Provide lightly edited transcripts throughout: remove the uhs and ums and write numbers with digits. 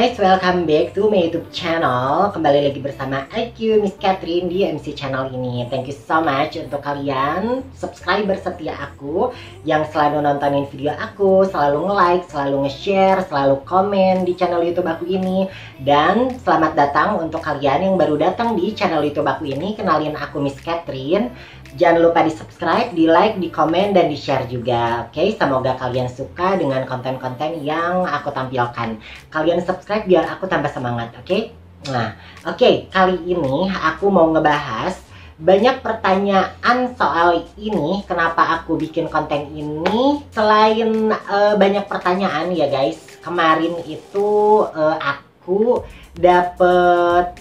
guys, welcome back to my YouTube channel. Kembali lagi bersama IQ Miss Catherine di MC channel ini. Thank you so much untuk kalian subscriber setia aku yang selalu nontonin video aku, selalu nge-like, selalu nge-share, selalu komen di channel YouTube aku ini. Dan selamat datang untuk kalian yang baru datang di channel YouTube aku ini. Kenalin, aku Miss Catherine. Jangan lupa di subscribe, di like, di komen, dan di share juga. Oke, semoga kalian suka dengan konten-konten yang aku tampilkan. Kalian subscribe biar aku tambah semangat, oke? Nah, oke, kali ini aku mau ngebahas banyak pertanyaan soal ini. Kenapa aku bikin konten ini? Selain banyak pertanyaan ya guys, kemarin itu aku dapet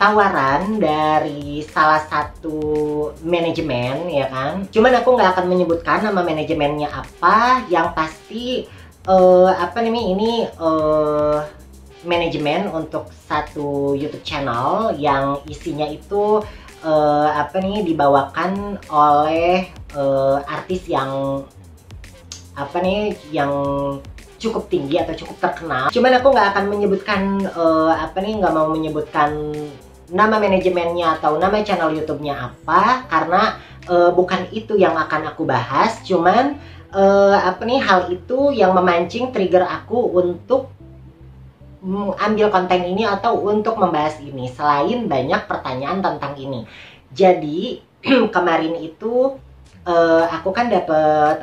tawaran dari salah satu manajemen, ya kan. Cuman aku nggak akan menyebutkan nama manajemennya apa. Yang pasti ini manajemen untuk satu YouTube channel yang isinya itu dibawakan oleh artis yang yang cukup tinggi atau cukup terkenal. Cuman aku nggak akan menyebutkan nggak mau menyebutkan nama manajemennya atau nama channel YouTube-nya apa, karena bukan itu yang akan aku bahas. Cuman hal itu yang memancing trigger aku untuk ambil konten ini atau untuk membahas ini, selain banyak pertanyaan tentang ini. Jadi kemarin itu aku kan dapat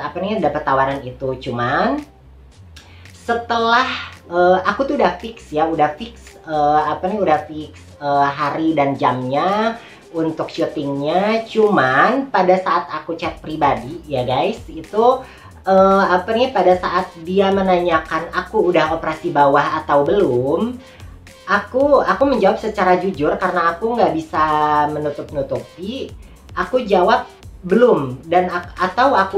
tawaran itu. Cuman setelah aku tuh udah fix hari dan jamnya untuk syutingnya. Cuman pada saat aku chat pribadi ya guys, itu pada saat dia menanyakan aku udah operasi bawah atau belum, aku menjawab secara jujur karena aku nggak bisa menutup-nutupi. Aku jawab belum, dan atau aku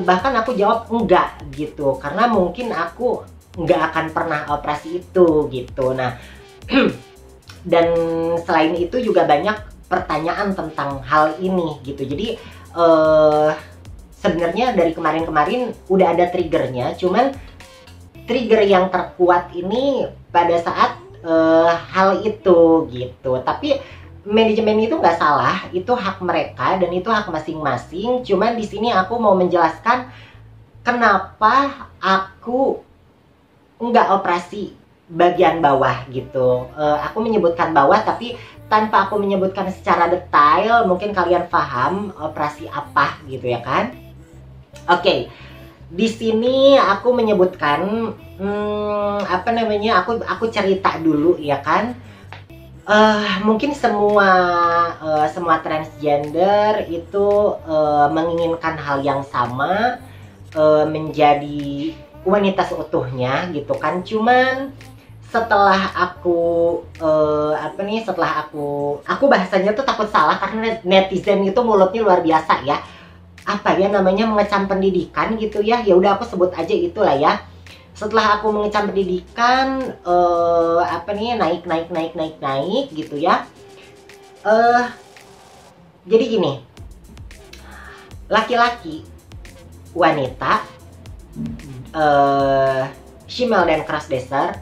jawab enggak gitu, karena mungkin aku nggak akan pernah operasi itu gitu. Nah dan selain itu juga banyak pertanyaan tentang hal ini gitu. Jadi sebenarnya dari kemarin-kemarin udah ada triggernya. Cuman trigger yang terkuat ini pada saat hal itu gitu. Tapi manajemen itu nggak salah, itu hak mereka dan itu hak masing-masing. Cuman di sini aku mau menjelaskan kenapa aku nggak operasi bagian bawah gitu. Aku menyebutkan bawah tapi tanpa aku menyebutkan secara detail. Mungkin kalian paham operasi apa gitu ya kan. Oke, di sini aku menyebutkan aku cerita dulu ya kan. Mungkin semua transgender itu menginginkan hal yang sama, menjadi wanita seutuhnya gitu kan. Cuman setelah aku aku bahasanya tuh takut salah karena netizen itu mulutnya luar biasa ya. Mengecam pendidikan gitu ya. Ya udah aku sebut aja itulah ya. Setelah aku mengecam pendidikan naik gitu ya. Jadi gini, laki-laki, wanita, female dan crossdresser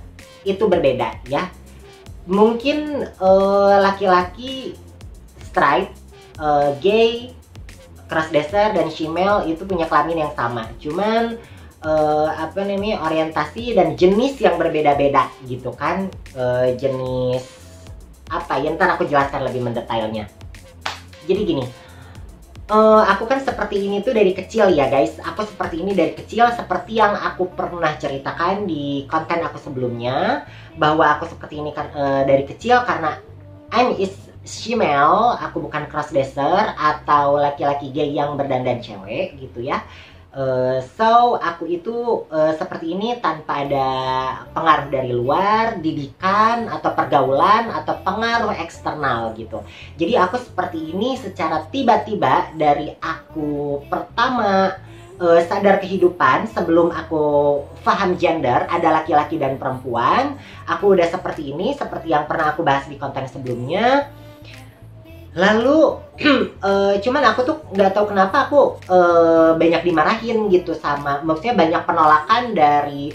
itu berbeda ya. Mungkin laki-laki straight, gay, crossdresser dan female itu punya kelamin yang sama. Cuman orientasi dan jenis yang berbeda-beda gitu kan. Jenis ntar aku jelaskan lebih mendetailnya. Jadi gini, aku kan seperti ini tuh dari kecil ya guys. Aku seperti ini dari kecil, seperti yang aku pernah ceritakan di konten aku sebelumnya, bahwa aku seperti ini dari kecil karena I'm is female. Aku bukan crossdresser atau laki-laki gay yang berdandan cewek gitu ya. So aku itu seperti ini tanpa ada pengaruh dari luar, didikan atau pergaulan atau pengaruh eksternal gitu. Jadi aku seperti ini secara tiba-tiba dari aku pertama sadar kehidupan, sebelum aku paham gender ada laki-laki dan perempuan. Aku udah seperti ini, seperti yang pernah aku bahas di konten sebelumnya. Lalu cuman aku tuh nggak tahu kenapa aku banyak dimarahin gitu, maksudnya banyak penolakan dari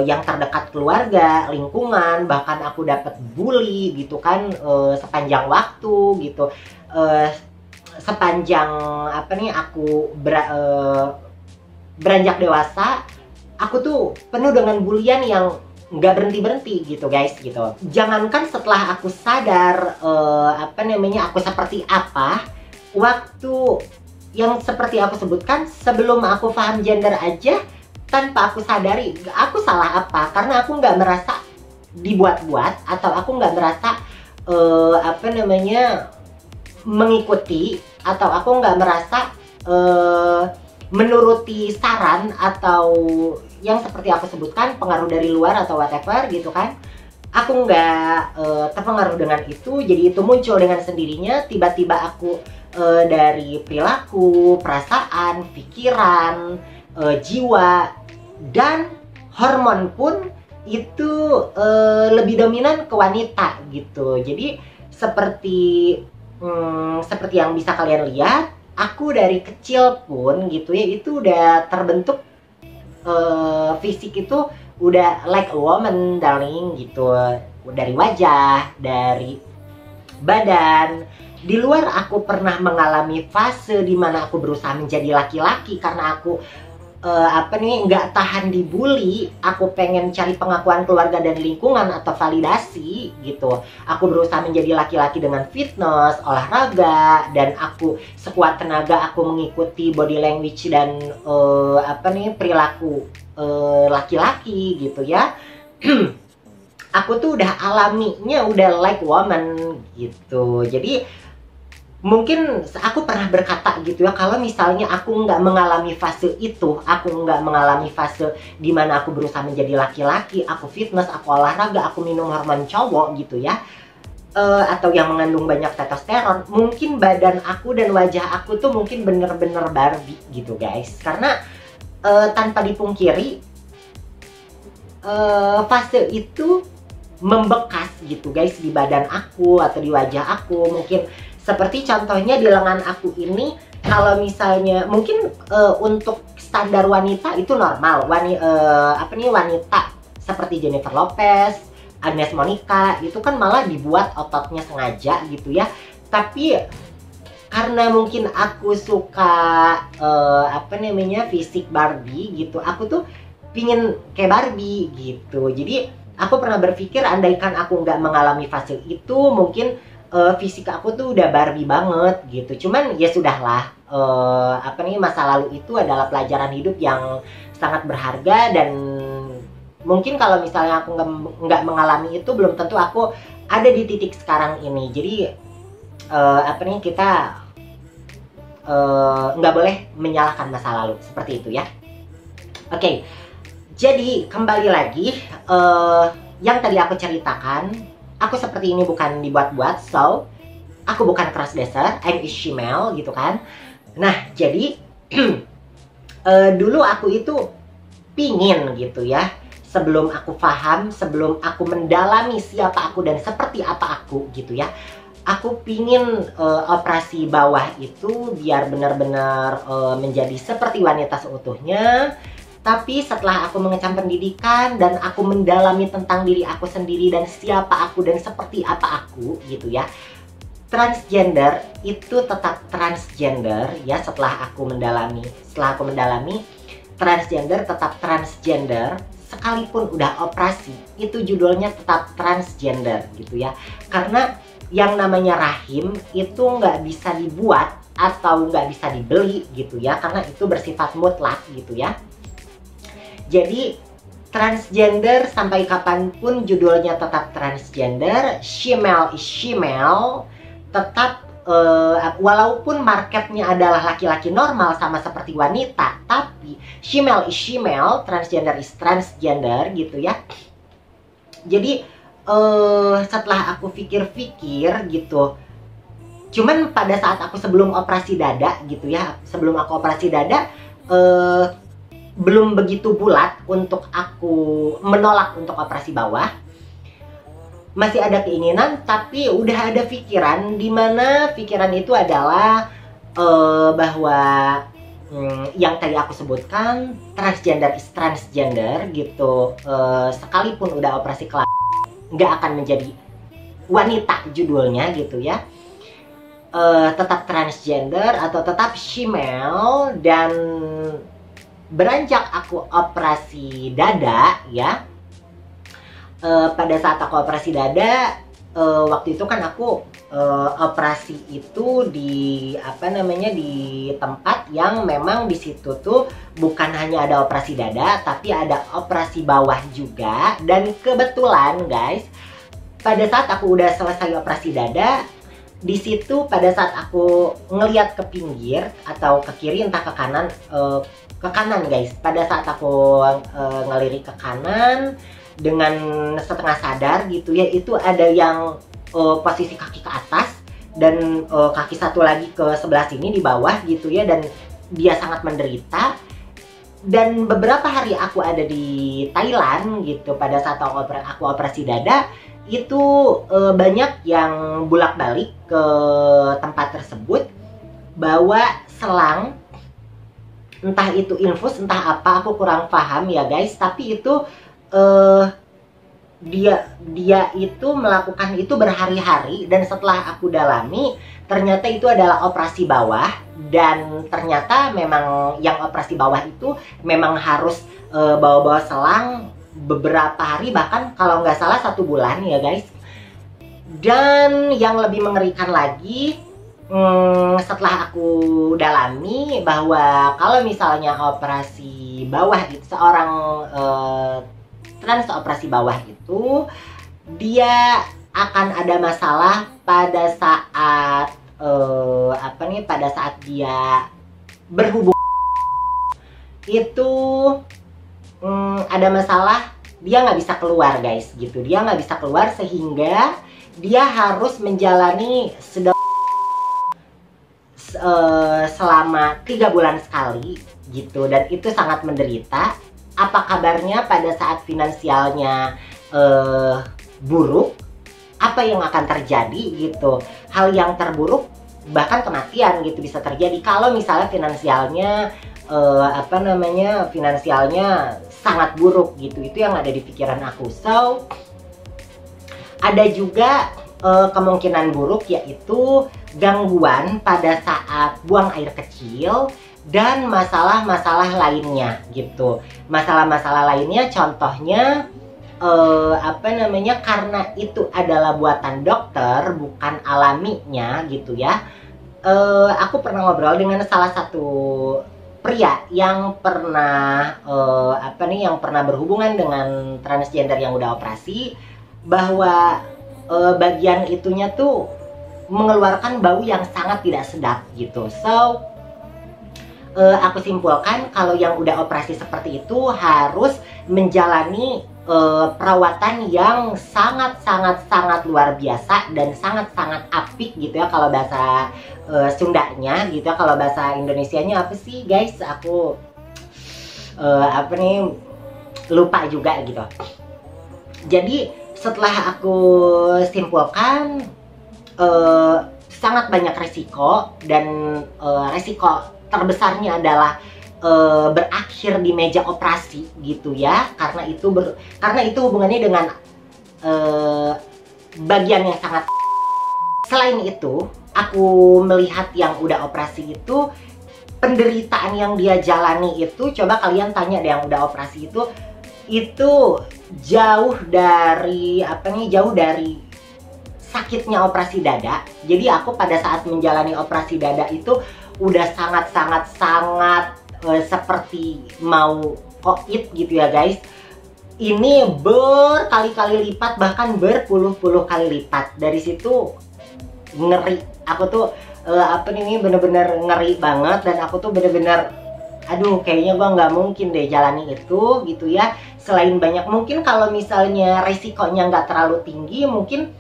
yang terdekat keluarga, lingkungan, bahkan aku dapat bully gitu kan sepanjang waktu gitu. Sepanjang apa nih aku beranjak dewasa, aku tuh penuh dengan bulian yang nggak berhenti-berhenti gitu guys gitu. Jangankan setelah aku sadar apa namanya aku seperti apa, waktu yang seperti aku sebutkan sebelum aku paham gender aja, tanpa aku sadari aku salah apa, karena aku nggak merasa dibuat-buat atau aku nggak merasa apa namanya mengikuti, atau aku nggak merasa menuruti saran atau yang seperti aku sebutkan pengaruh dari luar atau whatever gitu kan. Aku nggak terpengaruh dengan itu, jadi itu muncul dengan sendirinya. Tiba-tiba aku dari perilaku, perasaan, pikiran, jiwa, dan hormon pun itu lebih dominan ke wanita gitu. Jadi seperti yang bisa kalian lihat, aku dari kecil pun gitu ya, itu udah terbentuk fisik itu udah like a woman darling gitu. Dari wajah, dari badan. Di luar aku pernah mengalami fase dimana aku berusaha menjadi laki-laki karena aku apa nih nggak tahan dibully. Aku pengen cari pengakuan keluarga dan lingkungan atau validasi gitu. Aku berusaha menjadi laki-laki dengan fitness, olahraga, dan aku sekuat tenaga aku mengikuti body language dan apa nih perilaku laki-laki gitu ya. Aku tuh udah alaminya udah like woman gitu. Jadi mungkin aku pernah berkata gitu ya, kalau misalnya aku nggak mengalami fase itu, aku nggak mengalami fase dimana aku berusaha menjadi laki-laki, aku fitness, aku olahraga, aku minum hormon cowok gitu ya, atau yang mengandung banyak testosteron, mungkin badan aku dan wajah aku tuh mungkin bener-bener Barbie gitu guys. Karena tanpa dipungkiri fase itu membekas gitu guys di badan aku atau di wajah aku. Mungkin seperti contohnya di lengan aku ini, kalau misalnya mungkin untuk standar wanita itu normal, wanita seperti Jennifer Lopez, Agnes Monica itu kan malah dibuat ototnya sengaja gitu ya. Tapi karena mungkin aku suka apa namanya fisik Barbie gitu, aku tuh pingin kayak Barbie gitu. Jadi aku pernah berpikir andaikan aku nggak mengalami fase itu, mungkin fisik aku tuh udah Barbie banget gitu. Cuman ya sudahlah, apa nih, masa lalu itu adalah pelajaran hidup yang sangat berharga, dan mungkin kalau misalnya aku nggak mengalami itu, belum tentu aku ada di titik sekarang ini. Jadi apa nih, kita nggak boleh menyalahkan masa lalu seperti itu ya. Oke, jadi kembali lagi, yang tadi aku ceritakan, aku seperti ini bukan dibuat-buat, so aku bukan crossdresser, I'm a shemale gitu kan. Nah jadi dulu aku itu pingin gitu ya, sebelum aku paham, sebelum aku mendalami siapa aku dan seperti apa aku gitu ya, aku pingin operasi bawah itu biar benar-benar menjadi seperti wanita seutuhnya. Tapi setelah aku mengecam pendidikan dan aku mendalami tentang diri aku sendiri dan siapa aku dan seperti apa aku gitu ya, transgender itu tetap transgender ya. Setelah aku mendalami transgender tetap transgender, sekalipun udah operasi itu judulnya tetap transgender gitu ya. Karena yang namanya rahim itu nggak bisa dibuat atau nggak bisa dibeli gitu ya, karena itu bersifat mutlak gitu ya. Jadi transgender sampai kapanpun judulnya tetap transgender, shemale is shemale, tetap walaupun marketnya adalah laki-laki normal sama seperti wanita, tapi shemale is shemale, transgender is transgender gitu ya. Jadi setelah aku pikir-pikir gitu, cuman pada saat aku sebelum operasi dada gitu ya, sebelum aku operasi dada, belum begitu bulat untuk aku menolak untuk operasi bawah. Masih ada keinginan, tapi udah ada pikiran, dimana pikiran itu adalah bahwa yang tadi aku sebutkan, transgender is transgender gitu. Sekalipun udah operasi kelamin, nggak akan menjadi wanita judulnya gitu ya. Tetap transgender atau tetap female. Dan beranjak aku operasi dada ya, pada saat aku operasi dada, waktu itu kan aku operasi itu di di tempat yang memang di situ tuh bukan hanya ada operasi dada, tapi ada operasi bawah juga. Dan kebetulan guys, pada saat aku udah selesai operasi dada, di situ pada saat aku ngeliat ke pinggir atau ke kiri entah ke kanan guys, pada saat aku ngelirik ke kanan dengan setengah sadar gitu ya, itu ada yang posisi kaki ke atas dan kaki satu lagi ke sebelah sini di bawah gitu ya, dan dia sangat menderita. Dan beberapa hari aku ada di Thailand gitu, pada saat aku operasi dada itu banyak yang bolak-balik ke tempat tersebut bawa selang, entah itu infus entah apa, aku kurang paham ya guys, tapi itu dia itu melakukan itu berhari-hari. Dan setelah aku dalami, ternyata itu adalah operasi bawah. Dan ternyata memang yang operasi bawah itu memang harus bawa-bawa selang beberapa hari, bahkan kalau nggak salah 1 bulan ya guys. Dan yang lebih mengerikan lagi, setelah aku dalami bahwa kalau misalnya operasi bawah itu, seorang trans operasi bawah itu dia akan ada masalah pada saat pada saat dia berhubungan itu, ada masalah, dia nggak bisa keluar guys gitu, dia nggak bisa keluar sehingga dia harus menjalani selama 3 bulan sekali gitu. Dan itu sangat menderita. Apa kabarnya pada saat finansialnya buruk, apa yang akan terjadi gitu. Hal yang terburuk bahkan kematian gitu bisa terjadi kalau misalnya finansialnya finansialnya sangat buruk gitu. Itu yang ada di pikiran aku. So ada juga kemungkinan buruk, yaitu gangguan pada saat buang air kecil dan masalah-masalah lainnya gitu. Masalah-masalah lainnya contohnya karena itu adalah buatan dokter bukan alaminya gitu ya. Aku pernah ngobrol dengan salah satu pria yang pernah berhubungan dengan transgender yang udah operasi, bahwa bagian itunya tuh mengeluarkan bau yang sangat tidak sedap gitu. So aku simpulkan kalau yang udah operasi seperti itu harus menjalani perawatan yang sangat luar biasa dan sangat apik gitu ya, kalau bahasa Sundanya gitu ya. Kalau bahasa Indonesianya apa sih guys, aku lupa juga gitu. Jadi setelah aku simpulkan, sangat banyak resiko, dan resiko terbesarnya adalah berakhir di meja operasi gitu ya, karena itu hubungannya dengan bagian yang sangat. Selain itu, aku melihat yang udah operasi itu, penderitaan yang dia jalani itu, coba kalian tanya deh yang udah operasi itu jauh dari sakitnya operasi dada. Jadi aku pada saat menjalani operasi dada itu udah sangat seperti mau koit gitu ya guys. Ini berkali-kali lipat, bahkan berpuluh-puluh kali lipat. Dari situ ngeri. Aku tuh bener-bener ngeri banget, dan aku tuh bener-bener aduh, kayaknya gua nggak mungkin deh jalani itu gitu ya. Selain banyak, mungkin kalau misalnya resikonya nggak terlalu tinggi, mungkin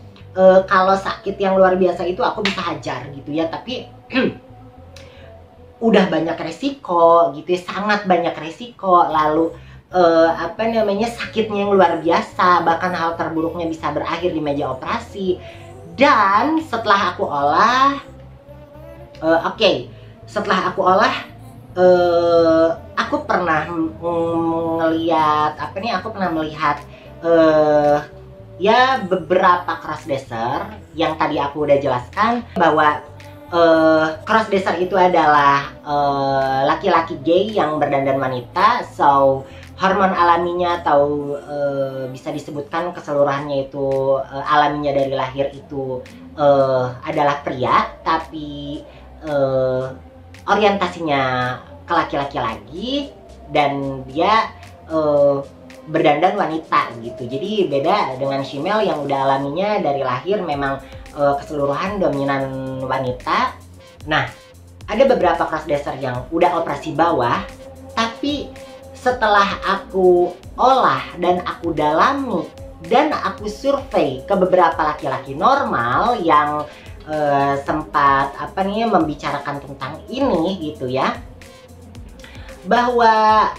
kalau sakit yang luar biasa itu aku bisa hajar gitu ya. Tapi udah banyak resiko gitu ya, sangat banyak resiko. Lalu sakitnya yang luar biasa, bahkan hal terburuknya bisa berakhir di meja operasi. Dan setelah aku olah, setelah aku olah, aku pernah ngeliat aku pernah melihat ya beberapa crossdresser yang tadi aku udah jelaskan bahwa crossdresser itu adalah laki-laki gay yang berdandan wanita. So hormon alaminya atau bisa disebutkan keseluruhannya itu alaminya dari lahir itu adalah pria, tapi orientasinya ke laki-laki lagi, dan dia berdandan wanita gitu. Jadi beda dengan shemale yang udah alaminya dari lahir memang keseluruhan dominan wanita. Nah, ada beberapa crossdresser yang udah operasi bawah, tapi setelah aku olah dan aku dalami dan aku survei ke beberapa laki-laki normal yang sempat membicarakan tentang ini gitu ya, bahwa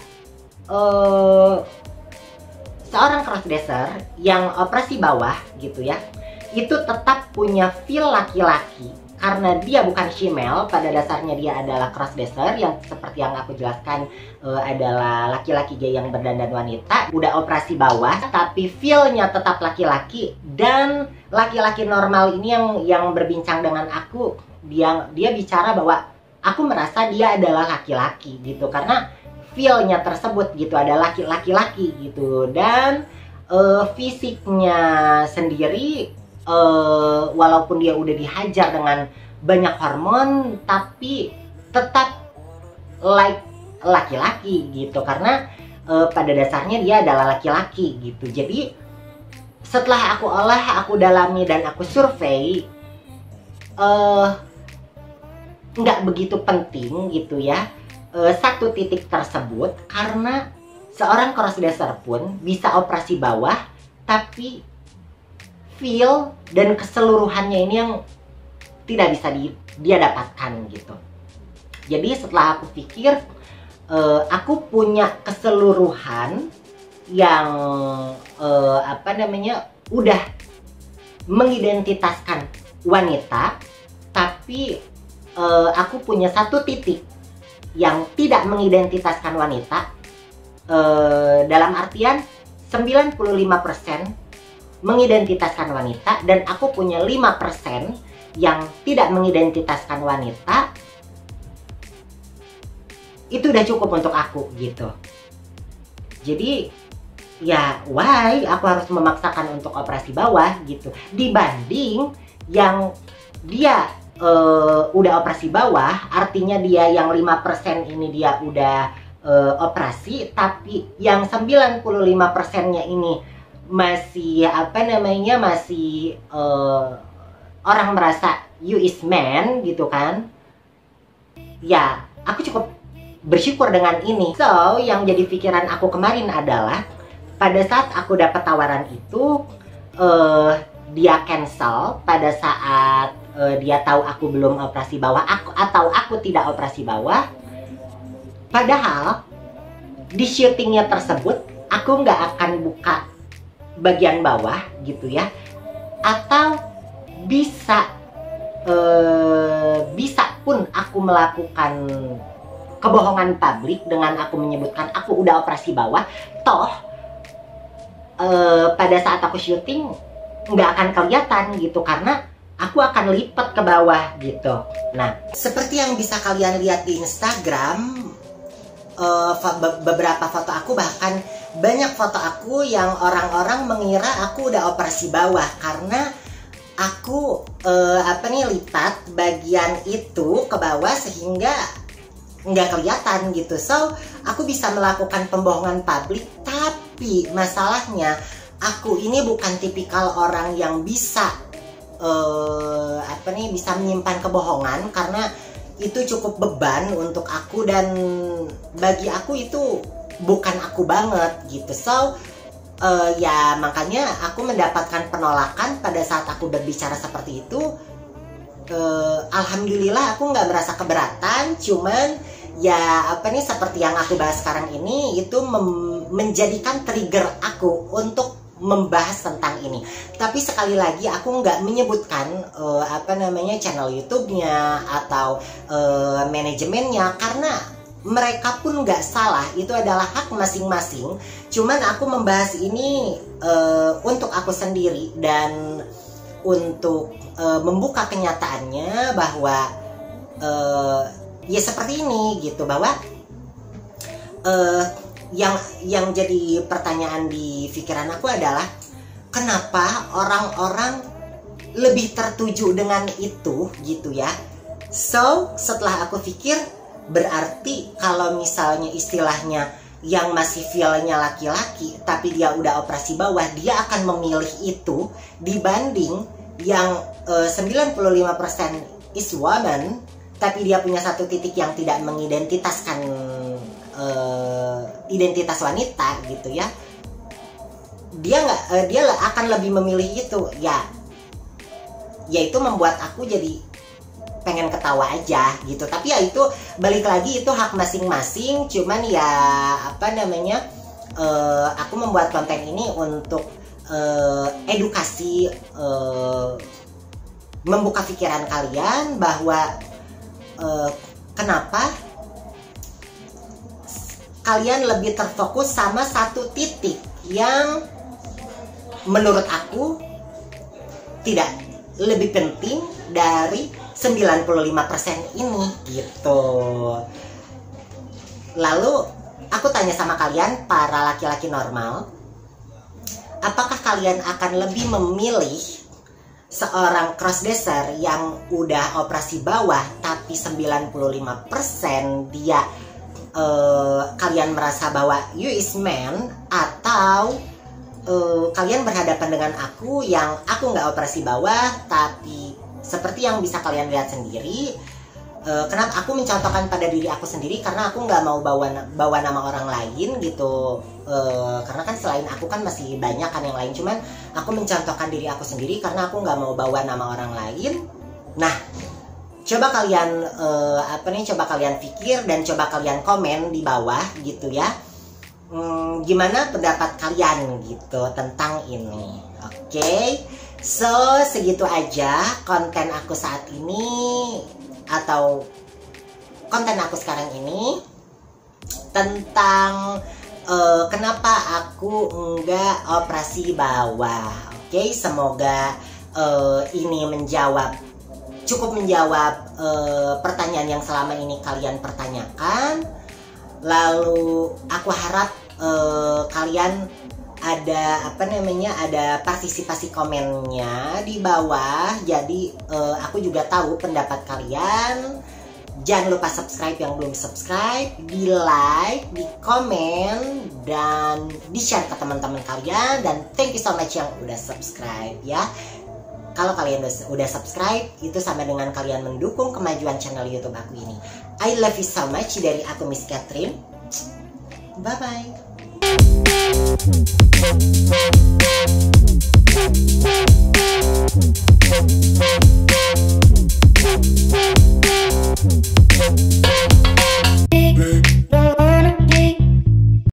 seorang crossdresser yang operasi bawah gitu ya, itu tetap punya feel laki-laki karena dia bukan shemale. Pada dasarnya dia adalah crossdresser yang seperti yang aku jelaskan adalah laki-laki gay yang berdandan wanita, udah operasi bawah tapi feel-nya tetap laki-laki. Dan laki-laki normal ini yang berbincang dengan aku, dia bicara bahwa aku merasa dia adalah laki-laki gitu karena feel-nya tersebut gitu adalah laki-laki gitu. Dan fisiknya sendiri walaupun dia udah dihajar dengan banyak hormon tapi tetap like laki-laki gitu karena pada dasarnya dia adalah laki-laki gitu. Jadi setelah aku olah, aku dalami dan aku survei, nggak begitu penting gitu ya satu titik tersebut, karena seorang crossdresser pun bisa operasi bawah tapi feel dan keseluruhannya ini yang tidak bisa dia dapatkan gitu. Jadi setelah aku pikir, aku punya keseluruhan yang udah mengidentitaskan wanita, tapi aku punya satu titik yang tidak mengidentitaskan wanita, dalam artian 95% mengidentitaskan wanita, dan aku punya 5% yang tidak mengidentitaskan wanita. Itu udah cukup untuk aku gitu. Jadi ya why aku harus memaksakan untuk operasi bawah gitu, dibanding yang dia udah operasi bawah, artinya dia yang 5% ini dia udah operasi, tapi yang 95%-nya ini masih masih orang merasa you is man gitu kan. Ya aku cukup bersyukur dengan ini. So yang jadi pikiran aku kemarin adalah pada saat aku dapat tawaran itu, dia cancel pada saat dia tahu aku belum operasi bawah, aku tidak operasi bawah. Padahal di syutingnya tersebut aku nggak akan buka bagian bawah gitu ya, atau bisa pun aku melakukan kebohongan publik dengan aku menyebutkan aku udah operasi bawah. Toh pada saat aku syuting nggak akan kelihatan gitu karena aku akan lipat ke bawah gitu. Nah, seperti yang bisa kalian lihat di Instagram, beberapa foto aku, bahkan banyak foto aku yang orang-orang mengira aku udah operasi bawah karena aku lipat bagian itu ke bawah sehingga nggak kelihatan gitu. So aku bisa melakukan pembohongan publik, tapi masalahnya aku ini bukan tipikal orang yang bisa bisa menyimpan kebohongan, karena itu cukup beban untuk aku dan bagi aku itu bukan aku banget gitu. So ya makanya aku mendapatkan penolakan pada saat aku berbicara seperti itu. Alhamdulillah aku nggak merasa keberatan, cuman ya seperti yang aku bahas sekarang ini itu menjadikan trigger aku untuk membahas tentang ini. Tapi sekali lagi aku nggak menyebutkan channel YouTube-nya atau manajemennya, karena mereka pun nggak salah, itu adalah hak masing-masing. Cuman aku membahas ini untuk aku sendiri dan untuk membuka kenyataannya bahwa ya seperti ini gitu, bahwa yang jadi pertanyaan di pikiran aku adalah kenapa orang-orang lebih tertuju dengan itu gitu ya. So setelah aku pikir, berarti kalau misalnya istilahnya yang masih feelnya laki-laki tapi dia udah operasi bawah, dia akan memilih itu dibanding yang 95% is woman tapi dia punya satu titik yang tidak mengidentitaskan identitas wanita gitu ya. Dia akan lebih memilih itu ya. Yaitu membuat aku jadi pengen ketawa aja gitu. Tapi ya itu balik lagi, itu hak masing-masing. Cuman ya apa namanya, aku membuat konten ini untuk edukasi, membuka pikiran kalian bahwa kenapa kalian lebih terfokus sama satu titik yang menurut aku tidak lebih penting dari 95% ini gitu. Lalu aku tanya sama kalian, para laki-laki normal, apakah kalian akan lebih memilih seorang crossdresser yang udah operasi bawah tapi 95% dia kalian merasa bahwa you is man, atau kalian berhadapan dengan aku yang aku nggak operasi bawah tapi seperti yang bisa kalian lihat sendiri. Kenapa aku mencontohkan pada diri aku sendiri? Karena aku nggak mau bawa nama orang lain gitu. Karena kan selain aku kan masih banyak kan yang lain. Cuman aku mencontohkan diri aku sendiri karena aku nggak mau bawa nama orang lain. Nah, coba kalian coba kalian pikir dan coba kalian komen di bawah gitu ya. Gimana pendapat kalian gitu tentang ini? Oke. So, segitu aja konten aku saat ini, atau konten aku sekarang ini tentang kenapa aku enggak operasi bawah. Oke, semoga ini cukup menjawab pertanyaan yang selama ini kalian pertanyakan. Lalu aku harap kalian ada ada partisipasi komennya di bawah. Jadi aku juga tahu pendapat kalian. Jangan lupa subscribe yang belum subscribe, di like, di komen, dan di share ke teman-teman kalian. Dan thank you so much yang udah subscribe ya. Kalau kalian udah subscribe, itu sama dengan kalian mendukung kemajuan channel YouTube aku ini. I love you so much dari aku, Miss Catherine. Bye bye.